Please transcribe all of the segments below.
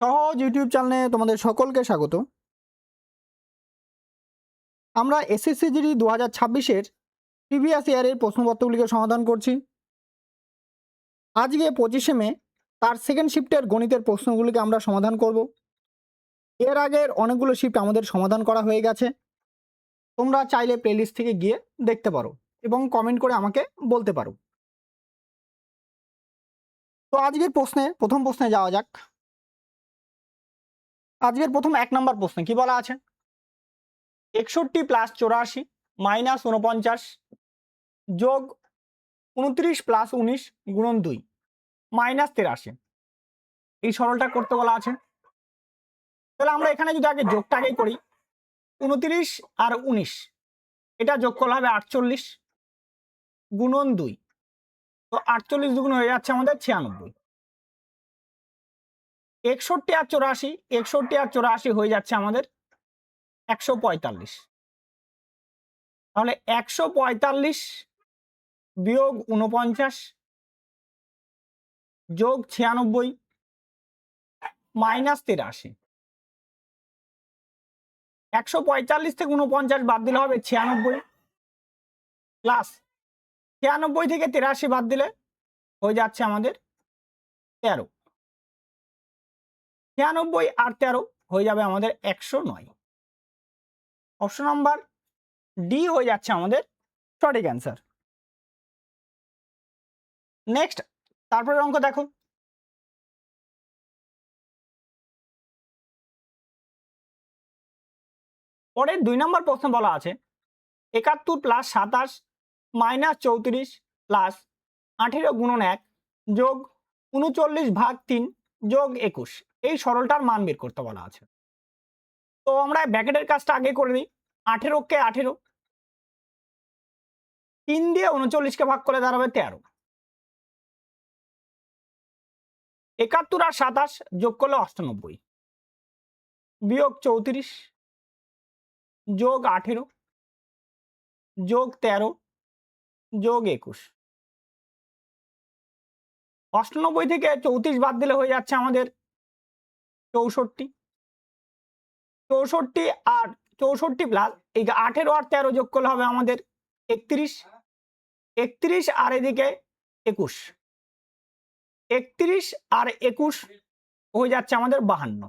সহজ ইউটিউব চ্যানেলে তোমাদের সকলকে স্বাগত। আমরা এসএসসি জিডি 2026-এর প্রিভিয়াস ইয়ারের প্রশ্নপত্রগুলিকে সমাধান করছি। আজকে 25শে মে তার সেকেন্ড শিফটের গণিতের প্রশ্নগুলিকে আমরা সমাধান করব। এর আগের অনেকগুলো শিফট আমাদের সমাধান করা হয়ে গেছে। তোমরা চাইলে প্লেলিস্ট থেকে গিয়ে দেখতে পারো এবং কমেন্ট করে আমাকে বলতে পারো। তো আজকের প্রথম প্রশ্নে যাওয়া যাক। আজকের প্রথম 1 নম্বর প্রশ্নে কি বলা আছে? 61 + 84 - 49 যোগ 29 + 19 গুণন 2 -83। এই সরলটা করতে বলা আছে। তাহলে আমরা এখানে যদি আগে যোগটা আগে করি, 29 আর 19 এটা যোগ করলে হবে 48 গুণন 2। তো 48 দুগুণ হয়ে যাচ্ছে আমাদের 96। 61 আর 84, 61 আর 84 হয়ে যাচ্ছে আমাদের 145। তাহলে 145 বিয়োগ 49 যোগ 96 মাইনাস 83। 145 থেকে 49 বাদ দিলে হবে 96 প্লাস 96 থেকে 83 বাদ দিলে হয়ে যাচ্ছে আমাদের 13। 96 আর 13 হয়ে যাবে আমাদের 109। অপশন নাম্বার ডি হয়ে যাচ্ছে আমাদের সঠিক অ্যান্সার। নেক্সট, তারপরের অঙ্ক দেখো। পরের 2 নম্বর প্রশ্ন বলা আছে 71 + 27 - 34 প্লাস 18 গুণন 1 যোগ 39/3 যোগ 21 এই সরলটার মান বের করতে বলা আছে। তো আমরা ব্র্যাকেটের কাজটা আগে করে নিই। 18 কে 18, 3 দিয়ে 39 কে ভাগ করলে দাঁড়াবে 13। 71 আর 27 যোগ করলে 98 বিয়োগ 34 যোগ 18 যোগ 13 যোগ 21। 98 থেকে 34 বাদ দিলে হয়ে যাচ্ছে আমাদের 64। 64 আর 64 প্লাস এই 18 আর 13 যোগ করলে হবে আমাদের 31। 31 আর এদিকে 21, 31 আর 21 হয়ে যাচ্ছে আমাদের 52।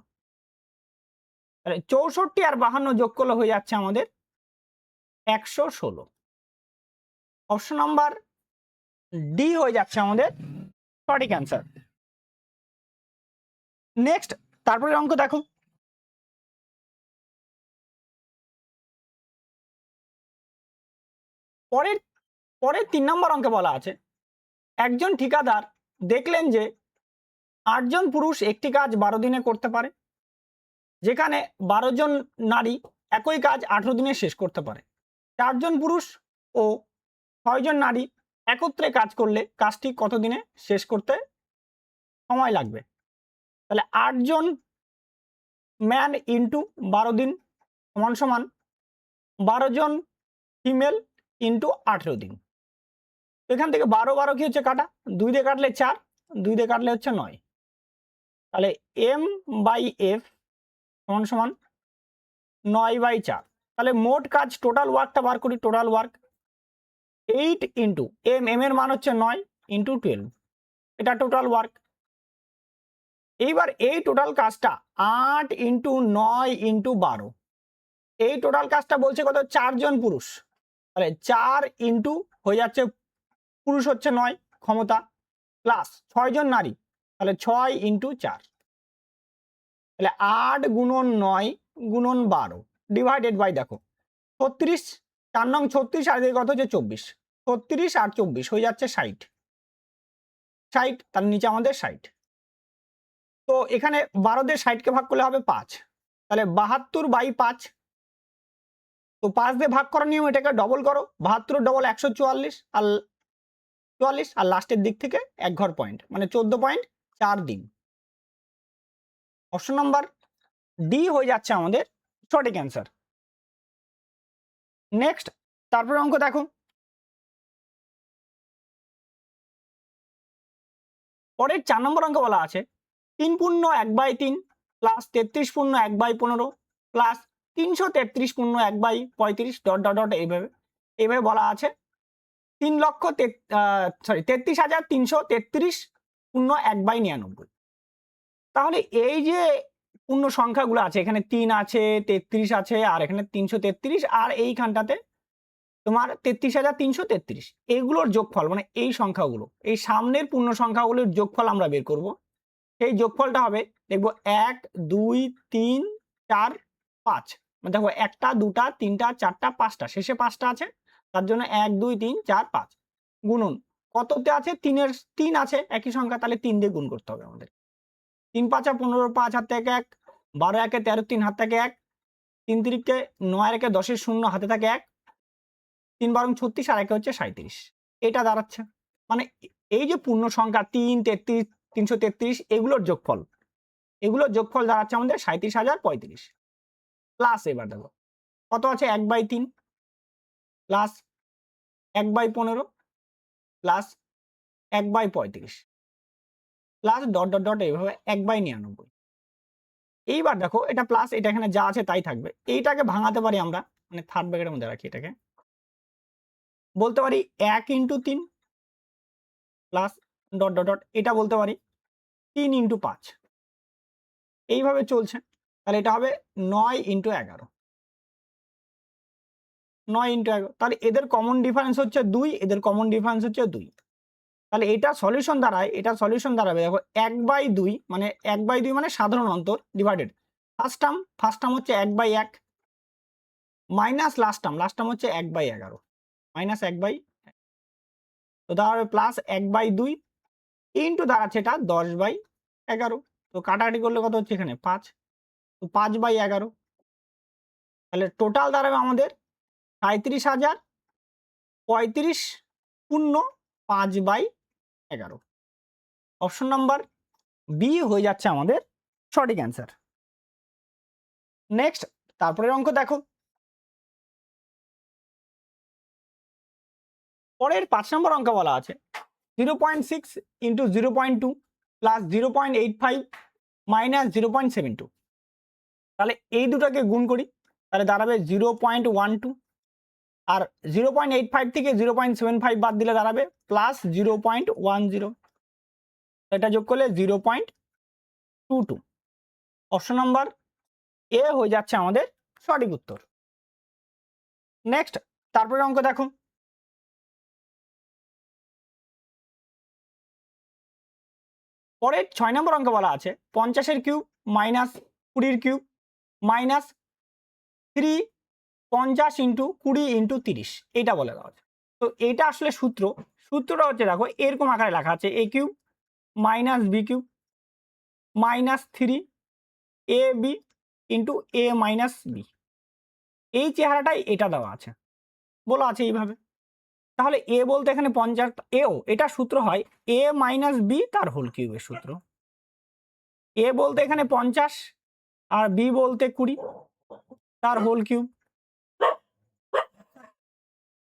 তাহলে 64 আর 52 যোগ করলে হয়ে যাচ্ছে আমাদের 116। অপশন নাম্বার ডি হয়ে যাচ্ছে আমাদের সঠিক অ্যান্সার। নেক্সট, তারপরে অঙ্ক দেখো। পরের 3 নম্বর অঙ্কে বলা আছে একজন ঠিকাদার দেখলেন যে 8 জন পুরুষ একটি কাজ 12 দিনে করতে পারে, যেখানে 12 জন নারী একই কাজ 18 দিনে শেষ করতে পারে। 4 জন পুরুষ ও 6 জন নারী একত্রে কাজ করলে কাজটি কত দিনে শেষ করতে সময় লাগবে? তাহলে 8 জন ম্যান ইন্টু 12 দিন সমান সমান 12 জন ফিমেল ইন্টু 18 দিন। এখান থেকে 12 12 কি হচ্ছে কাটা, 2 দিয়ে কাটলে 4, 2 দিয়ে কাটলে হচ্ছে 9। তাহলে m/f সমান সমান 9/4। তাহলে মোট কাজ টোটাল ওয়ার্কটা বার করি। টোটাল ওয়ার্ক 8 ইন্টু এম এর মান হচ্ছে 9 ইন্টু 12, এটা টোটাল ওয়ার্ক। এইবার এই টোটাল কাজটা 8 ইন্টু 9 ইন্টু 12, এই টোটাল কাজটা বলছে কত? 4 জন পুরুষ। তাহলে 4 ইন্টু হয়ে যাচ্ছে পুরুষ হচ্ছে 9 ক্ষমতা প্লাস 6 জন নারী, তাহলে 6 ইন্টু 4। তাহলে 8 গুণন 9 গুণন 12 ডিভাইডেড বাই দেখো 36, 4 নং 36 আর এদিকে কত হচ্ছে 24। 36 আর 24 হয়ে যাচ্ছে 60। 60, তার নিচে আমাদের 60। তো এখানে 12 দিয়ে 60 কে ভাগ করলে হবে 5, তাহলে 72/5। তো 5 দিয়ে ভাগ করার নিয়ম, এটাকে ডবল করো। 72 ডবল 144 আর 44 আর লাস্টের দিক থেকে 1 ঘর পয়েন্ট মানে 14.4 দিন। অপশন নাম্বার ডি হয়ে যাচ্ছে আমাদের সঠিক অ্যান্সার। নেক্সট, তারপরে অঙ্ক দেখো। পরের 4 নম্বর অঙ্ক বলা আছে 3 পূর্ণ 1/3 প্লাস 33 পূর্ণ 1/15 প্লাস 333 পূর্ণ 1/35 ডট ডট ডট এইভাবে বলা আছে 33,333 পূর্ণ 1/99। তাহলে এই যে পূর্ণ সংখ্যাগুলো আছে, এখানে 3 আছে, 33 আছে, আর এখানে 333, আর এইখানটাতে তোমার 33,333, এইগুলোর যোগফল মানে এই সংখ্যাগুলো, এই সামনের পূর্ণ সংখ্যাগুলোর যোগফল আমরা বের করব। সেই যোগফলটা হবে দেখবো 1 2 3 4 5, দেখো 1টা 2টা 3টা 4টা 5টা, শেষে 5টা আছে, তার জন্য 1 2 3 4 5 গুণন কততে আছে, 3 আছে একই সংখ্যা, তাহলে 3 দিয়ে গুণ করতে হবে আমাদের। 3 5 15, 5 হাত থেকে 1, 12 1 13, 3 হাত থেকে 1, 3 3 9 1 10 0 হাতে থাকে 1, 3 12 36, আর 1 হচ্ছে 37। এটা দাঁড়াচ্ছে মানে এই যে পূর্ণ সংখ্যা 3 33 333 এগুলোর যোগফল দাঁড়াচ্ছে আমাদের 37,035 প্লাস, এবার দেখো কত আছে 1/3 plus 1/15 plus 1/35 plus dot dot dot এইভাবে 1/99। এইবার দেখো এটা প্লাস, এটা এখানে যা আছে তাই থাকবে, এইটাকে ভাঙাতে পারি আমরা, মানে থার্ড ব্র্যাকেটের মধ্যে রাখি, এটাকে বলতে পারি 1 × 3 প্লাস ডট ডট ডট, এটা বলতে পারি 3 × 5, এইভাবে চলছে। তাহলে এটা হবে 9 × 11, 9 × 11, তাহলে এদের কমন ডিফারেন্স হচ্ছে 2, এদের কমন ডিফারেন্স হচ্ছে 2। তাহলে এটা সলিউশন দাঁড়াবে দেখো 1/2, মানে 1/2 মানে সাধারণ অন্তর ডিভাইডেড ফার্স্ট টার্ম হচ্ছে 1/1 মাইনাস লাস্ট টার্ম হচ্ছে 1/11 মাইনাস 1/, তো দাঁড়াবে প্লাস 1/2 ইন্টু দাঁড়াচ্ছে এটা 10/11, তো কাটাকাটি করলে কত হচ্ছে এখানে 5, তো 5/11, তাহলে টোটাল দাঁড়াবে আমাদের 37,035 পূর্ণ 5/11। অপশন নাম্বার বি হয়ে যাচ্ছে আমাদের সঠিক অ্যান্সার। নেক্সট তারপরের অঙ্ক দেখো, পরের 5 নম্বর অঙ্ক বলা আছে 0.6 × 0.2 প্লাস 0.85 মাইনাস 0.72। তাহলে এই দুটাকে গুণ করি, তাহলে দাঁড়াবে 0.12, আর 0.85 থেকে 0.75 বাদ দিলে দাঁড়াবে প্লাস 0.10, এটা যোগ করলে 0.22। অপশন নাম্বার এ হয়ে যাচ্ছে আমাদের সঠিক উত্তর। নেক্সট তারপরে অঙ্ক দেখো, পরের 6 নম্বর অঙ্ক বলা আছে 50-এর কিউব মাইনাস 20-এর কিউব মাইনাস 3 50 × 20 × 30, এইটা বলে দেওয়া আছে। তো এইটা আসলে সূত্রটা হচ্ছে দেখো এরকম আকারে লেখা আছে a cube minus b cube minus 3ab × a minus b, এই চেহারাটাই এটা দেওয়া আছে, বলা আছে এইভাবে। তাহলে a বলতে এখানে 50, এও এটা সূত্র হয় a মাইনাস b তার হোল কিউবের সূত্র। a বলতে এখানে 50 আর b বলতে 20 তার হোল কিউব,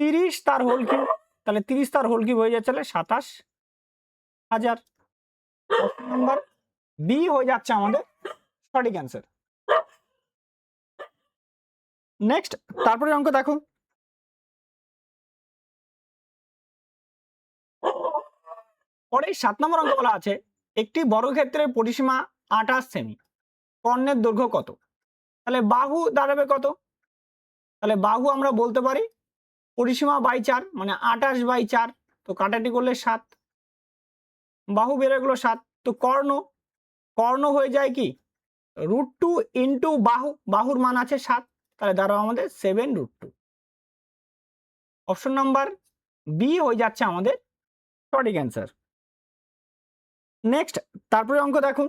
30 তার হোল কিউব, তাহলে 30 তার হোল কিউব হয়ে যাচ্ছে 27,000। অপশন নাম্বার বি হয়ে যাচ্ছে আমাদের সঠিক অ্যান্সার। নেক্সট তারপরে অঙ্ক দেখো, পরে 7 নম্বর অঙ্ক বলা আছে একটি বর্গক্ষেত্রের পরিসীমা 28 সেমি, কর্ণের দৈর্ঘ্য কত? তাহলে বাহু দাঁড়াবে কত? তাহলে বাহু আমরা বলতে পারি পরিসীমা বাই 4, মানে 28/4, তো কাটাটি করলে 7, বাহু বেড়ে গেলো 7, তো কর্ণ হয়ে যায় কি √2 ইন্টু বাহুর মান আছে 7, তাহলে দাঁড়াবে আমাদের 7√2। অপশন নাম্বার বি হয়ে যাচ্ছে আমাদের সঠিক অ্যান্সার। নেক্সট তারপরে অঙ্ক দেখো,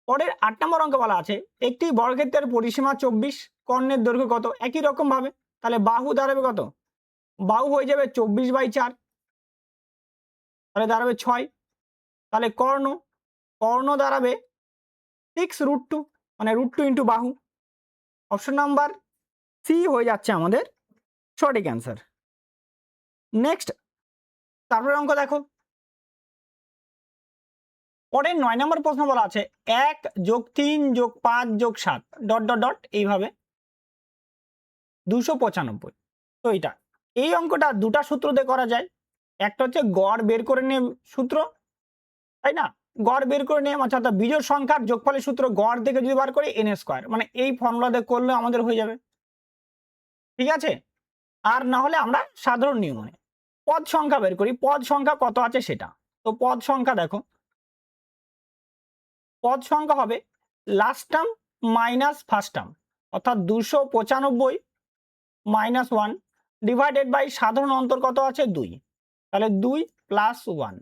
পরের 8 নম্বর অঙ্ক বলা আছে একটি বর্গক্ষেত্রের পরিসীমা 24, কর্ণের দৈর্ঘ্য কত? একই রকম ভাবে তাহলে বাহু দাঁড়াবে কত? বাহু হয়ে যাবে 24/4, তাহলে দাঁড়াবে 6, তাহলে কর্ণ দাঁড়াবে 6√2, মানে √2 ইন্টু বাহু। অপশন নাম্বার সি হয়ে যাচ্ছে আমাদের সঠিক অ্যান্সার। নেক্সট তারপরে অঙ্ক দেখো, পরের 9 নম্বর প্রশ্ন বলা আছে 1 যোগ 3 যোগ 5 যোগ 7 ডট ডট ডট এইভাবে 295। তো এই অঙ্কটা দুটা সূত্র দিয়ে করা যায়। একটা হচ্ছে গড় বের করে নিয়ে সূত্র, তাই না? গড় বের করে নিয়ে অর্থাৎ বিজোড় সংখ্যার যোগফলের সূত্র গড় থেকে যদি বার করি n স্কয়ার, মানে এই ফর্মুলা দিয়ে করলে আমাদের হয়ে যাবে। ঠিক আছে? আর না হলে আমরা সাধারণ নিয়মে পদ সংখ্যা বের করি, পদ সংখ্যা কত আছে সেটা। তো পদ সংখ্যা দেখো, পদ সংখ্যা হবে last term minus first term, অর্থাৎ 295 মাইনাস 1 ডিভাইডেড বাই সাধারণ অন্তর কত আছে 2, তাহলে 2 প্লাস 1,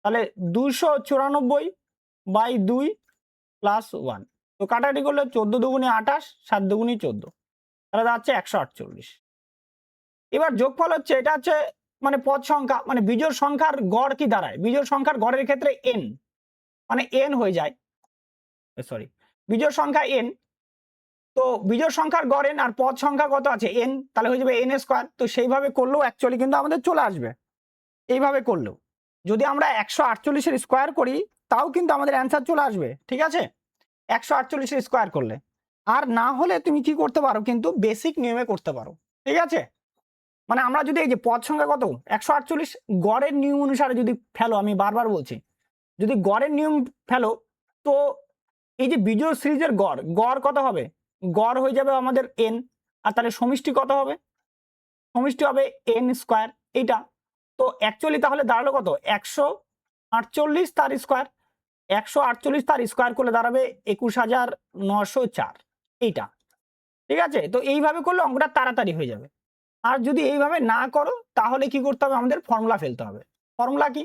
তাহলে 294 বাই 2 প্লাস 1। তো কাটাকাটি করলে 14 দুগুণে 28, 7 দুগুণে 14, তাহলে দাঁড়াচ্ছে 148। এবার যোগফল হচ্ছে, এটা হচ্ছে মানে পদ সংখ্যা, মানে বিজোড় সংখ্যার গড় কি দাঁড়ায়, বিজোড় সংখ্যার গড়ের ক্ষেত্রে n, মানে n হয়ে যায়, সরি বিজোড় সংখ্যা n। তো বিজোড় সংখ্যার গড় n আর পদ সংখ্যা কত আছে n, তাহলে হয়ে যাবে n স্কয়ার। তো সেইভাবে করলেও অ্যাকচুয়ালি কিন্তু আমাদের চলে আসবে, এইভাবে করলেও যদি আমরা 148 এর স্কয়ার করি তাও কিন্তু আমাদের অ্যান্সার চলে আসবে। ঠিক আছে, 148 এর স্কয়ার করলে। আর না হলে তুমি কি করতে পারো, কিন্তু বেসিক নিয়মে করতে পারো। ঠিক আছে, মানে আমরা যদি এই যে পদ সংখ্যা কত 148 গড়ের নিয়ম অনুসারে যদি ফেলো, আমি বারবার বলছি যদি গড়ের নিয়ম ফেলো, তো এই যে বিজোড় সিরিজের গড়, গড় কত হবে, গড় হয়ে যাবে আমাদের n, আর তাহলে সমষ্টি কত হবে, সমষ্টি হবে n স্কয়ার এইটা। তো অ্যাকচুয়ালি তাহলে দাঁড়ালো কত 148 তার স্কয়ার, 148 তার স্কয়ার করলে দাঁড়াবে 21904 এইটা। ঠিক আছে, তো এইভাবে করলে অঙ্কটা তাড়াতাড়ি হয়ে যাবে। আর যদি এইভাবে না করো তাহলে কি করতে হবে, আমাদের ফর্মুলা ফেলতে হবে। ফর্মুলা কি,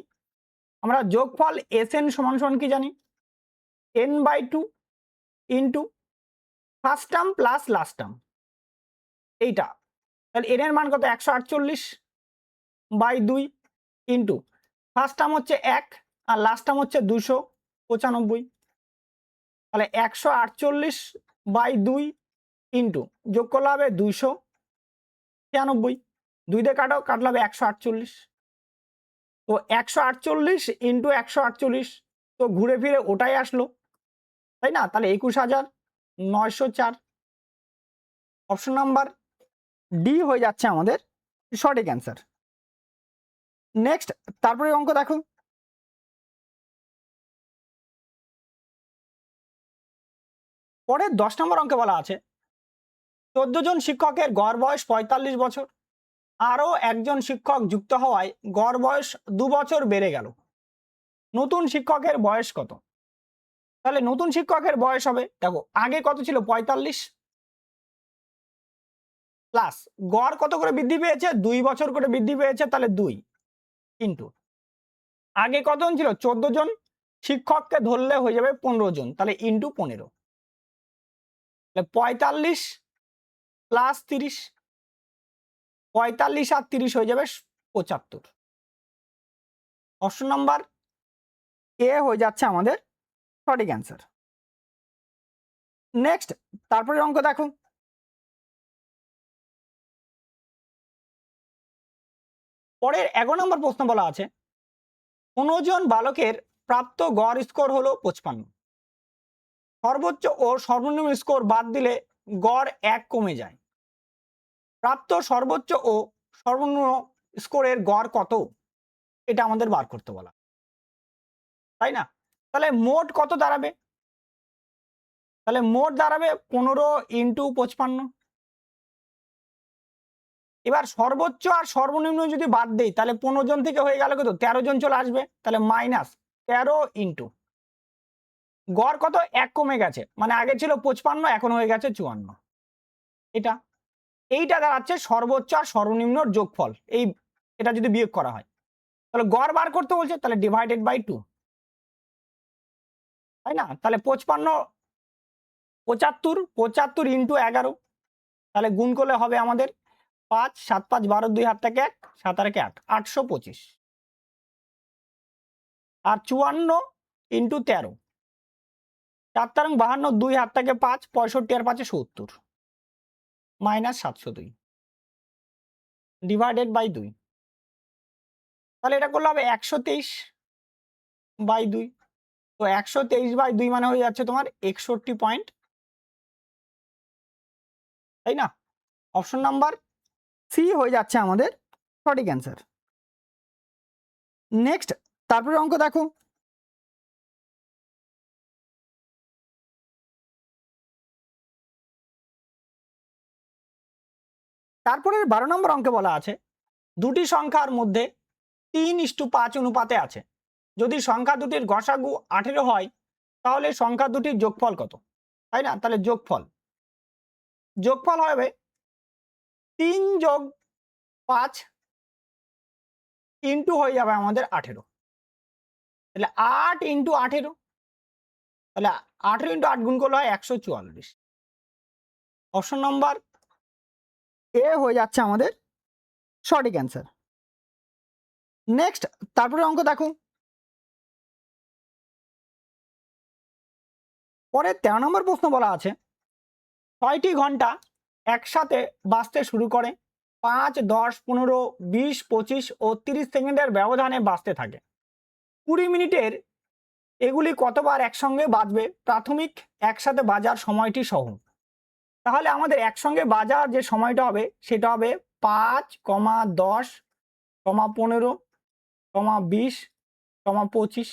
আমরা যোগফল Sn সমান সমান কি জানি, n/2 into first term plus last term এইটা। তাহলে n এর মান কত 148/2 ইন্টু ফার্স্ট টার্ম হচ্ছে 1 আর লাস্ট টার্ম হচ্ছে 295, তাহলে 148/2 ইন্টু যোগ করলে হবে 296, 2 দিয়ে কাটো, কাটলে হবে 148। তো 148 ইন্টু 148, তো ঘুরে ফিরে ওটাই আসলো, তাই না? তাহলে 21904, অপশন নাম্বার ডি হয়ে যাচ্ছে আমাদের সঠিক অ্যান্সার। নেক্সট, তারপরে অঙ্ক দেখো, পরের 10 নম্বর অঙ্কে বলা আছে 14 জন শিক্ষকের গড় বয়স 45 বছর, আরও একজন শিক্ষক যুক্ত হওয়ায় গড় বয়স 2 বছর বেড়ে গেল, নতুন শিক্ষকের বয়স কত? তাহলে নতুন শিক্ষকের বয়স হবে, দেখো আগে কত ছিল 45 প্লাস গড় কত করে বৃদ্ধি পেয়েছে 2 বছর করে বৃদ্ধি পেয়েছে, তাহলে 2 ইন্টু আগে কতজন ছিল 14 জন, শিক্ষককে ধরলে হয়ে যাবে 15 জন, তাহলে ইন্টু 15, তাহলে 45 প্লাস 30, 45 আর 30 হয়ে যাবে 75। অপশন নাম্বার এ হয়ে যাচ্ছে আমাদের সঠিক অ্যান্সার। নেক্সট, তারপরে অঙ্ক দেখো, পরের 11 নম্বর প্রশ্ন বলা আছে 15 জন বালকের প্রাপ্ত গড় স্কোর হলো 55, সর্বোচ্চ ও সর্বনিম্ন স্কোর বাদ দিলে গড় 1 কমে যায়, প্রাপ্ত সর্বোচ্চ ও সর্বনিম্ন স্কোরের গড় কত, এটা আমাদের বার করতে বলা, তাই না? তাহলে মোট কত দাঁড়াবে, তাহলে মোট দাঁড়াবে 15 ইন্টু 55। এবার সর্বোচ্চ আর সর্বনিম্ন যদি বাদ দেই তাহলে 15 জন থেকে হয়ে গেল কত 13 জন চলে আসবে, তাহলে মাইনাস 13 ইন্টু গড় কত 1 কমে গেছে, মানে আগে ছিল 55 এখন হয়ে গেছে 54, এটা এইটা দাঁড়াচ্ছে সর্বোচ্চ আর সর্বনিম্নর যোগফল। এই এটা যদি বিয়োগ করা হয় তাহলে গড় বার করতে বলছে, তাহলে ডিভাইডেড বাই 2, তাই না? তাহলে 75 ইন্টু 11, তাহলে গুণ করলে হবে আমাদের 5 7 5 12 2 হাত থেকে 1 7 আর 8 825, আর 54 ইন্টু 13 4 তারং 52 2 হাত থেকে 5 65 আর 5 70 মাইনাস 702 ডিভাইডেড বাই 2, তাহলে এটা করলে হবে 123/2, তো 123/2 মানে হয়ে যাচ্ছে তোমার 61 পয়েন্ট, তাই না? অপশন নাম্বার সি হয়ে যাচ্ছে আমাদের সঠিক অ্যান্সার। নেক্সট তারপরে অঙ্ক দেখো, তারপরে 12 নম্বর অঙ্কে বলা আছে দুটি সংখ্যার মধ্যে 3:5 অনুপাতে আছে, যদি সংখ্যা দুটির গসাগু 18 হয় তাহলে সংখ্যা দুটির যোগফল কত, তাই না? তাহলে যোগফল হবে 3 + 5 ইন্টু হয়ে যাবে আমাদের 18, তাহলে 8 × 18, তাহলে 18 × 8 গুণ করলে হয় 144। অপশন নাম্বার এ হয়ে যাচ্ছে আমাদের সঠিক অ্যান্সার। নেক্সট তারপরে অঙ্ক দেখো, পরে 13 নম্বর প্রশ্ন বলা আছে 6টি ঘন্টা একসাথে বাজতে শুরু করে, 5, 10, 15, 20, 25 ও 30 সেকেন্ডের ব্যবধানে বাজতে থাকে। 20 মিনিটের এগুলি কতবার একসঙ্গে বাজবে প্রাথমিক একসাথে বাজার সময়টি সহ। তাহলে আমাদের একসঙ্গে বাজার যে সময়টা হবে সেটা হবে 5, 10, 15, 20, 25,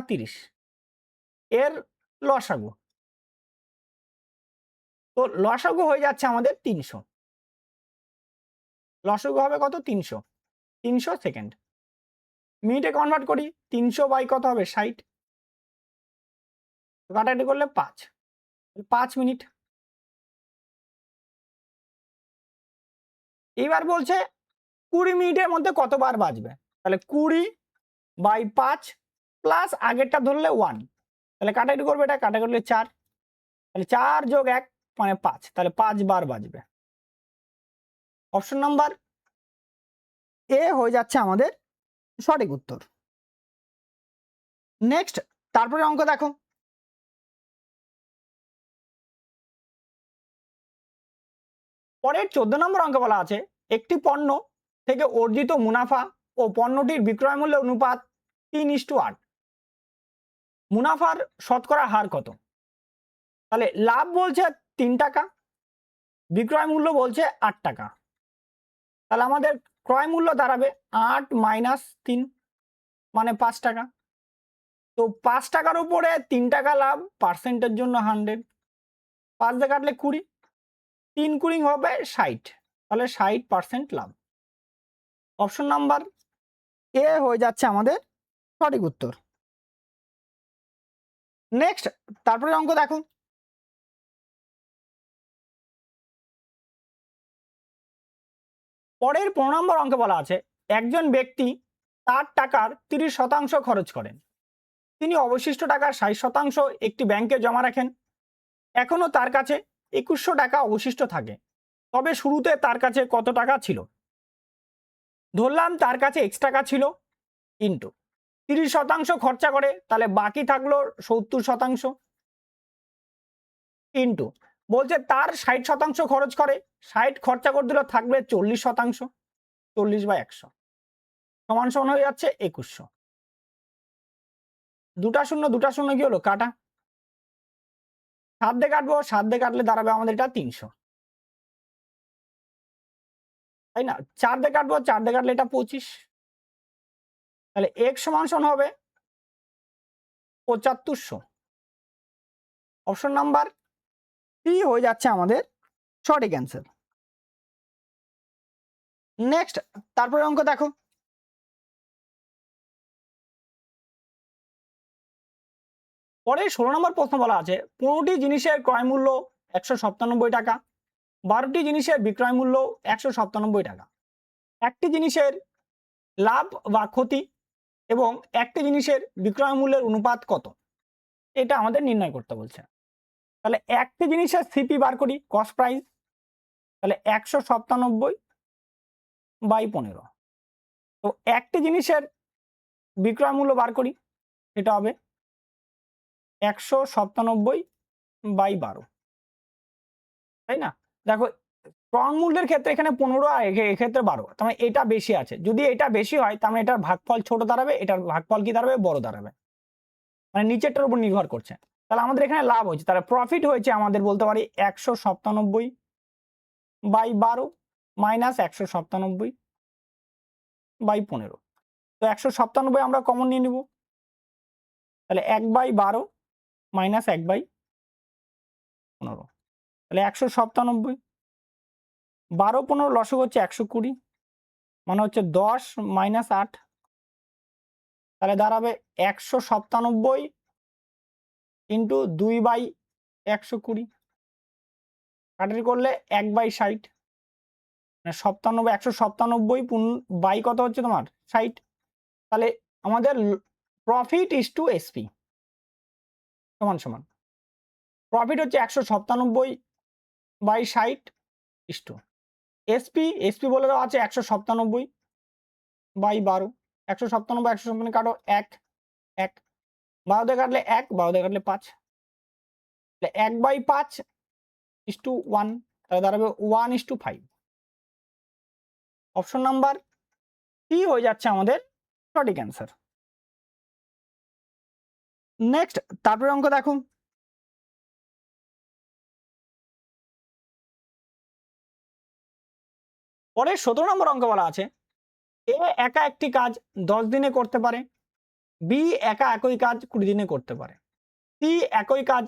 30 এর লসাগু। তো লসাগু হয়ে যাচ্ছে আমাদের 300, লসাগু হবে কত? 300 সেকেন্ড। মিনিটে কনভার্ট করি, 300 কত হবে? 60, কাটাকাটি করলে 5 মিনিট। এবার বলছে 20 মিনিটের মধ্যে কতবার বাজবে, তাহলে 20/5 প্লাস আগেরটা ধরলে 1, তাহলে কাটাকাটি করবে, এটা কাটা করলে 4, তাহলে 4 + 1 মানে 5, তাহলে 5 বার বাজবে। অপশন নাম্বার এ হয়ে যাচ্ছে আমাদের সঠিক উত্তর। নেক্সট তারপরে অঙ্ক দেখো, পরের 14 নম্বর অঙ্ক বলা আছে একটি পণ্য থেকে অর্জিত মুনাফা ও পণ্যটির বিক্রয় মূল্যের অনুপাত 3:8, মুনাফার শতকরা হার কত? তাহলে লাভ বলছে 3 টাকা, বিক্রয় মূল্য বলছে 8 টাকা, তাহলে আমাদের ক্রয় মূল্য দাঁড়াবে 8 - 3 মানে 5 টাকা। তো 5 টাকার উপরে 3 টাকা লাভ, পার্সেন্টের জন্য 100, 5 দিয়ে কাটলে 20, 3 × 20 হবে 60, তাহলে 60% লাভ। অপশন নাম্বার এ হয়ে যাচ্ছে আমাদের সঠিক উত্তর। নেক্সট তারপরে অঙ্ক দেখো, পরের 15 নম্বর অঙ্কে বলা আছে একজন ব্যক্তি তার টাকার 30% খরচ করেন, তিনি অবশিষ্ট টাকার 60% একটি ব্যাংকে জমা রাখেন, এখনো তার কাছে 2100 টাকা অবশিষ্ট থাকে, তবে শুরুতে তার কাছে কত টাকা ছিল? ধরলাম তার কাছে X টাকা ছিল, ইন্টু 30% খরচা করে, তাহলে বাকি থাকলো 70%, ইন্টু বলছে তার 60% খরচ করে, 60 খরচা করে দিলে থাকবে 40%, 40/100 সমান সমান হয়ে যাচ্ছে 2100। দুটা শূন্য কি হলো? কাটা, 7 দিয়ে কাটবো, 7 দিয়ে কাটলে দাঁড়াবে আমাদের এটা 300, তাই না? 4 দিয়ে কাটবো, 4 দিয়ে কাটলে এটা 25, তাহলে x সমান সমান হবে 7500। অপশন নাম্বার সি হয়ে যাচ্ছে আমাদের সঠিক অ্যান্সার। নেক্সট তারপরে অঙ্ক দেখো, পরে 16 নম্বর প্রশ্ন বলা আছে 15টি জিনিসের ক্রয় মূল্য 197 টাকা, 12টি জিনিসের বিক্রয় মূল্য 197 টাকা, একটি জিনিসের লাভ বা ক্ষতি এবং একটি জিনিসের বিক্রয় মূল্যের অনুপাত কত, এটা আমাদের নির্ণয় করতে বলছে। তাহলে একটি জিনিসের সিপি বার করি, কস্ট প্রাইস, তাহলে 197/15, তো একটি জিনিসের বিক্রয় মূল্য বার করি, এটা হবে 197/12, তাই না? দেখো ক্রয় মূল্যের ক্ষেত্রে এখানে 15 আর এক্ষেত্রে 12, তার মানে এটা বেশি আছে, যদি এটা বেশি হয় তার মানে এটার ভাগফল ছোট দাঁড়াবে, এটার ভাগফল কি দাঁড়াবে? বড় দাঁড়াবে। মানে নিচেরটার উপর নির্ভর করছে। তাহলে আমাদের এখানে লাভ হয়েছে, তাহলে প্রফিট হয়েছে আমাদের বলতে পারি 197/12 মাইনাস 197/15। তো 197 আমরা কমন নিয়ে নিব, তাহলে 1/12 মাইনাস 1/15, তাহলে 197। 12-15 লসক হচ্ছে 120, মানে হচ্ছে 10 মাইনাস 8, তাহলে দাঁড়াবে 197 ইন্টু 2/120, কাটারি করলে 1/60, মানে 97, 197 বাই কত হচ্ছে তোমার 60। তাহলে আমাদের প্রফিট ইস টু এসপি সমান সমান প্রফিট হচ্ছে 197/60 ইস টু এসপি বলে দেওয়া আছে 197/12। 197 197 কাটো 1 1, 12 দিয়ে কাটলে 1, 12 দিয়ে কাটলে 5, তাহলে 1/5 ইস টু 1, তাহলে দাঁড়াবে 1:5। অপশন নাম্বার সি হয়ে যাচ্ছে আমাদের সঠিক অ্যান্সার। নেক্সট তারপরে অঙ্ক দেখো, পরে 17 নম্বর অঙ্ক বলা আছে এ একা একটি কাজ 10 দিনে করতে পারে, বি একা একই কাজ 20 দিনে করতে পারে, সি একই কাজ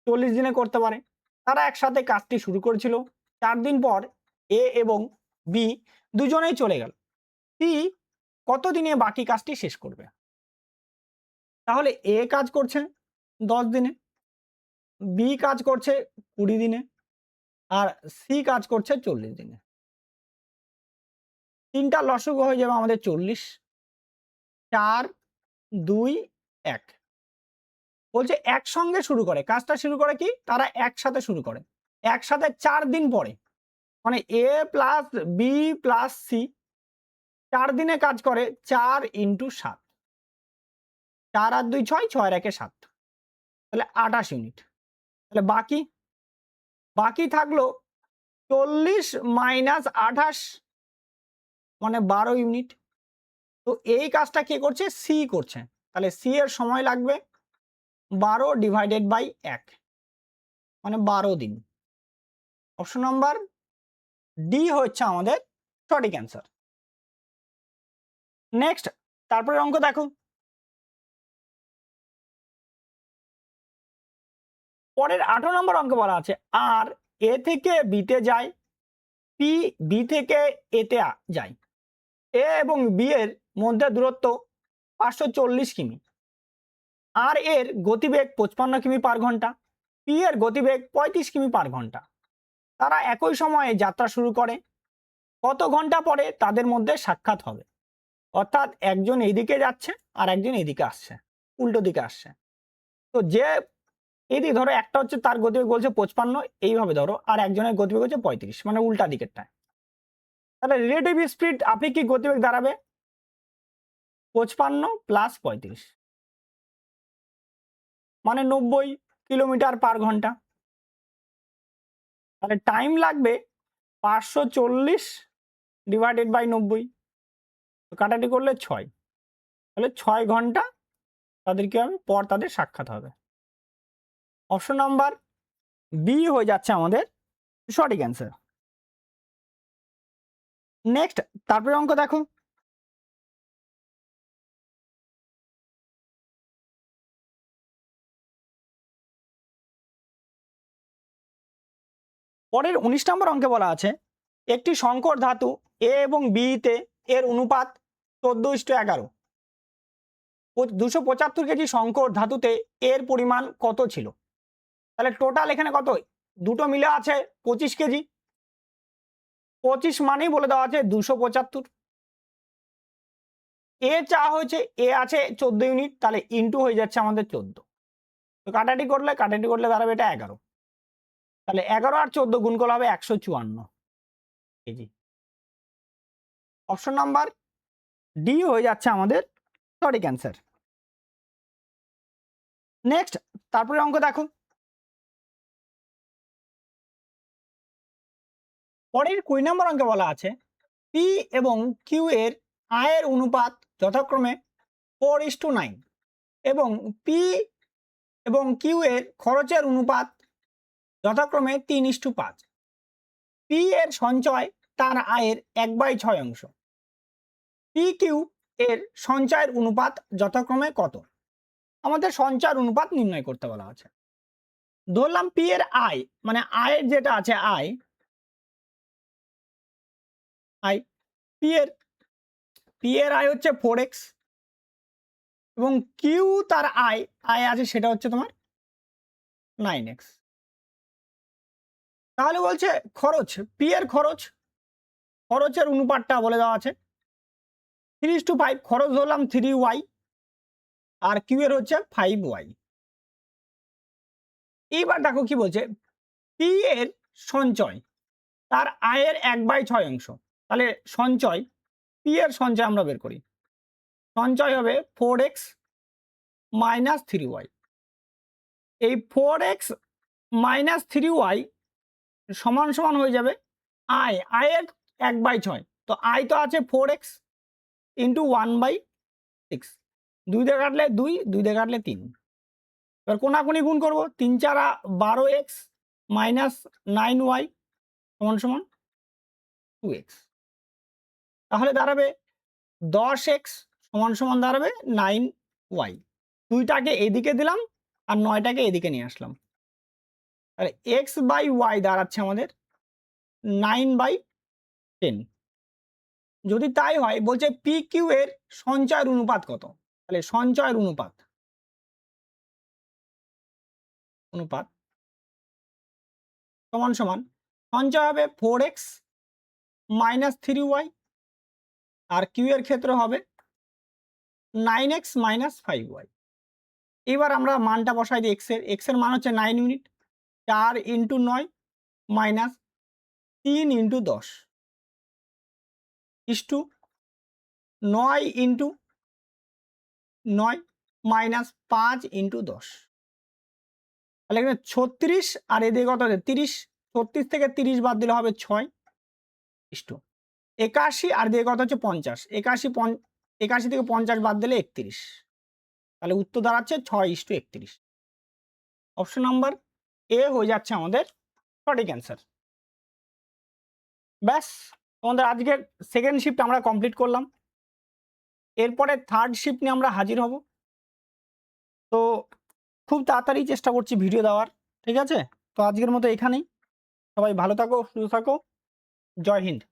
40 দিনে করতে পারে। তারা একসাথে কাজটি শুরু করেছিল, 4 দিন পর এ এবং বি দুজনেই চলে গেল, সি কত দিনে বাকি কাজটি শেষ করবে? তাহলে এ কাজ করছে 10 দিনে, বি কাজ করছে 20 দিনে, আর সি কাজ করছে 40 দিনে। তিনটা লসগু হয়ে যাবে আমাদের 40, 4 2 1। বলছে একসঙ্গে শুরু করে, কাজটা শুরু করে কি তারা একসাথে শুরু করে, একসাথে 4 দিন পরে, মানে এ প্লাস বি প্লাস সি 4 দিনে কাজ করে, 4 × 7, 4 আর 2 6, 6 আর 1 7, তাহলে 28 ইউনিট। তাহলে বাকি থাকলো 40 মাইনাস 28, মানে 12 ইউনিট। তো এই কাজটা কে করছে? সি করছে, তাহলে সি এর সময় লাগবে 12/1, মানে 12 দিন। অপশন নাম্বার ডি হচ্ছে আমাদের সঠিক অ্যান্সার। নেক্সট তারপরে অঙ্ক দেখো, পরের 18 নম্বর অঙ্ক বলা আছে আর এ থেকে বিতে যায়, পি বি থেকে এতে যায়, এ এবং বি এর মধ্যে দূরত্ব 540 কিমি, আর এর গতিবেগ 55 কিমি পার ঘন্টা, পি এর গতিবেগ 35 কিমি পার ঘন্টা। তারা একই সময়ে যাত্রা শুরু করে, কত ঘন্টা পরে তাদের মধ্যে সাক্ষাৎ হবে? অর্থাৎ একজন এইদিকে যাচ্ছে আর একজন এইদিকে আসছে, উল্টো দিকে আসছে। তো যে এইদিকে ধরো একটা হচ্ছে তার গতিবেগ বলছে 55, এইভাবে ধরো, আর একজনের গতিবেগ হচ্ছে 35, মানে উল্টা দিকেরটায়। তাহলে রিলেটিভ স্পিড আপেক্ষিক গতিবেগ দাঁড়াবে 55 প্লাস 35, মানে 90 কিলোমিটার পার ঘন্টা। তাহলে টাইম লাগবে 540 ডিভাইডেড বাই 90, কাটাটি করলে 6, তাহলে 6 ঘন্টা তাদের কি হবে পর তাদের সাক্ষাৎ হবে। অপশন নাম্বার বি হয়ে যাচ্ছে আমাদের সঠিক অ্যান্সার। নেক্সট তারপরে অঙ্ক দেখো, পরের 19 নম্বর অঙ্কে বলা আছে একটি সংকর ধাতু এ এবং বি তে এর অনুপাত 14:11, 275 কেজি সংকর ধাতুতে এর পরিমাণ কত ছিল? তাহলে টোটাল এখানে কত, দুটো মিলে আছে 25 কেজি, 25 মানেই বলে দেওয়া আছে 275। এ চা হয়েছে, এ আছে 14 ইউনিট, তাহলে ইন্টু হয়ে যাচ্ছে আমাদের 14, তো কাটাটি করলে দাঁড়াবে এটা 11, তাহলে 11 আর 14 গুণ করলে হবে 154 কেজি। অপশন নাম্বার ডি হয়ে যাচ্ছে আমাদের সঠিক অ্যান্সার। নেক্সট তারপরে অঙ্ক দেখো, পরের 20 নম্বর অঙ্কে বলা আছে পি এবং কিউ এর আয়ের অনুপাত যথাক্রমে 4:9, এবং পি এবং কিউ এর খরচের অনুপাত যথাক্রমে 3:5। পি এর সঞ্চয় তার আয়ের 1/6 অংশ। পি কিউ এর সঞ্চয়ের অনুপাত যথাক্রমে কত? আমাদের সঞ্চয়ের অনুপাত নির্ণয় করতে বলা আছে। ধরলাম পি এর আয়, মানে আয়ের যেটা আছে আয় পি এর আয় হচ্ছে 4x এবং কিউ তার আয় আছে সেটা হচ্ছে তোমার 9x। তাহলে বলছে খরচ, পি এর খরচের অনুপাতটা বলে দেওয়া আছে 3:5। খরচ ধরলাম 3y আর কিউ এর হচ্ছে 5y। এইবার দেখো কি বলছে, পি এর সঞ্চয় তার আয়ের 1/6 অংশ। তাহলে সঞ্চয়, পি এর সঞ্চয় আমরা বের করি। সঞ্চয় হবে 4x মাইনাস 3y। এই 4x মাইনাস 3y সমান সমান হয়ে যাবে আয়ের 1/6। তো আয় তো আছে 4x ইন্টু 1/6। 2 দিয়ে কাটলে 2, 2 দিয়ে কাটলে 3। এবার কোনাকুনি গুণ করবো, 3 4 12x মাইনাস 9y সমান সমান 2x। তাহলে দাঁড়াবে 10x সমান সমান দাঁড়াবে 9y। 2টাকে এদিকে দিলাম আর 9টাকে এদিকে নিয়ে আসলাম। তাহলে x/y দাঁড়াচ্ছে আমাদের 9/10। যদি তাই হয় বলছে পি কিউ এর সঞ্চয়ের অনুপাত কত? তাহলে সঞ্চয়ের অনুপাত সমান সমান সঞ্চয় হবে 4x মাইনাস 3y আর কিউ এর ক্ষেত্রে হবে 9x মাইনাস 5y। এবার আমরা মানটা বসাই দিই x এর মান হচ্ছে 9 unit. 4 into 9 minus 3 into 10 is to 9 into 9 minus 5 into 10। তাহলে এখানে 36 আর এদিকে কত আছে 30। 36 থেকে 30 বাদ দিলে হবে 6 ইস্টু 81 আর দিকে কত হচ্ছে 50। 81 থেকে 50 বাদ দিলে 31। তাহলে উত্তর দাঁড়াচ্ছে 6:31। অপশন নাম্বার এ হয়ে যাচ্ছে আমাদের সঠিক অ্যান্সার। ব্যাস, আমাদের আজকের সেকেন্ড শিফট আমরা কমপ্লিট করলাম। এরপরে থার্ড শিফট নিয়ে আমরা হাজির হব। তো খুব তাড়াতাড়ি চেষ্টা করছি ভিডিও দেওয়ার, ঠিক আছে? তো আজকের মতো এখানেই। সবাই ভালো থাকো, সুস্থ থাকো। জয় হিন্দ।